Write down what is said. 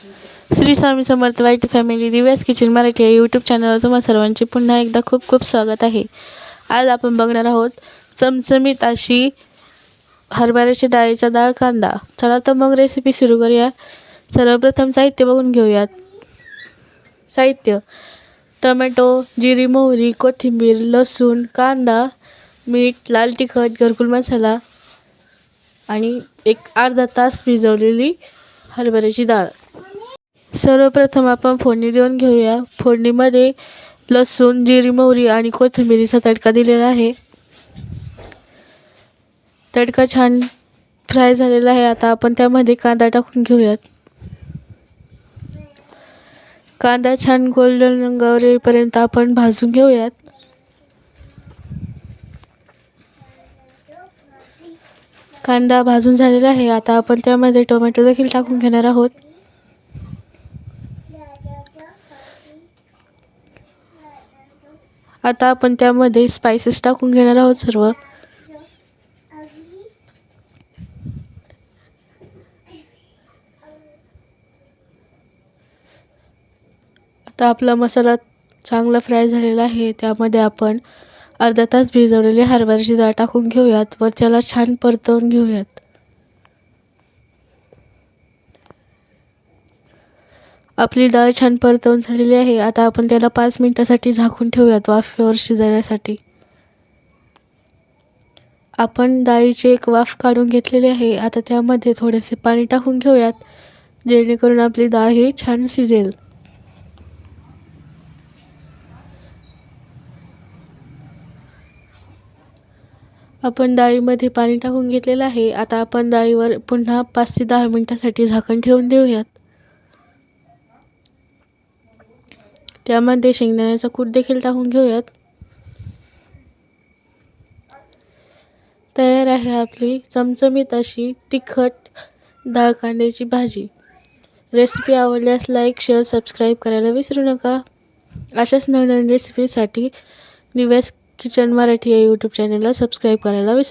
श्री स्वामी समर्थ वाईट family Divya's kitchen Marathi या YouTube चॅनलवर तुम्हा सर्वांचे पुन्हा एकदा खूप खूप स्वागत आहे. आज आपण बघणार आहोत चमचमीत अशी हरभऱ्याची डाळीचा डाळ कांदा. चला तर मग रेसिपी सुरू करूया. सर्वप्रथम साहित्य बघून घेऊयात. साहित्य: टोमॅटो, जिरी, मोहरी, कोथिंबीर, लसूण, कांदा, मीठ, लाल तिखट, घरकुल मसाला आणि एक अर्धा तास भिजवलेली हरभऱ्याची डाळ. सर्वप्रथम आपण फोडणी देऊन घेऊया. फोडणीमध्ये लसूण, जिरी, मोहरी आणि कोथिंबीरीचा तडका दिलेला आहे. तडका छान फ्राय झालेला आहे. आता आपण त्यामध्ये कांदा टाकून घेऊयात. कांदा छान गोल्डन रंगावर येईपर्यंत आपण भाजून घेऊयात. कांदा भाजून झालेला आहे. आता आपण त्यामध्ये टोमॅटो देखील टाकून घेणार आहोत. आता आपण त्यामध्ये स्पाइसेस टाकून घेणार आहोत सर्व. आता आपला मसाला चांगला फ्राय झालेला आहे. त्यामध्ये आपण अर्धा तास भिजवलेली हरभऱ्याची डाळ टाकून घेऊयात व त्याला छान परतवून घेऊयात. आपली डाळ छान परतवून झालेली आहे. आता आपण त्याला 5 मिनिटासाठी झाकून ठेवूयात वाफेवर शिजण्यासाठी. आपण डाळीची एक वाफ काढून घेतलेली आहे. आता त्यामध्ये थोडेसे पाणी टाकून घेऊयात जेणेकरून आपली डाळ ही छान शिजेल. आपण डाळीमध्ये पाणी टाकून घेतलेलं आहे. आता आपण डाळीवर पुन्हा 5 ते 10 मिनिटासाठी झाकण ठेवून देऊयात. त्यामध्ये शेंगदाण्याचा कूट देखील टाकून घेऊयात. तयार आहे आपली चमचमीत अशी तिखट डाळ कांद्याची भाजी. रेसिपी आवडल्यास लाईक, शेअर, सबस्क्राईब करायला विसरू नका. अशाच नवनवीन रेसिपीसाठी दिव्यास किचन मराठी या यूट्यूब चॅनलला सबस्क्राईब करायला विसरू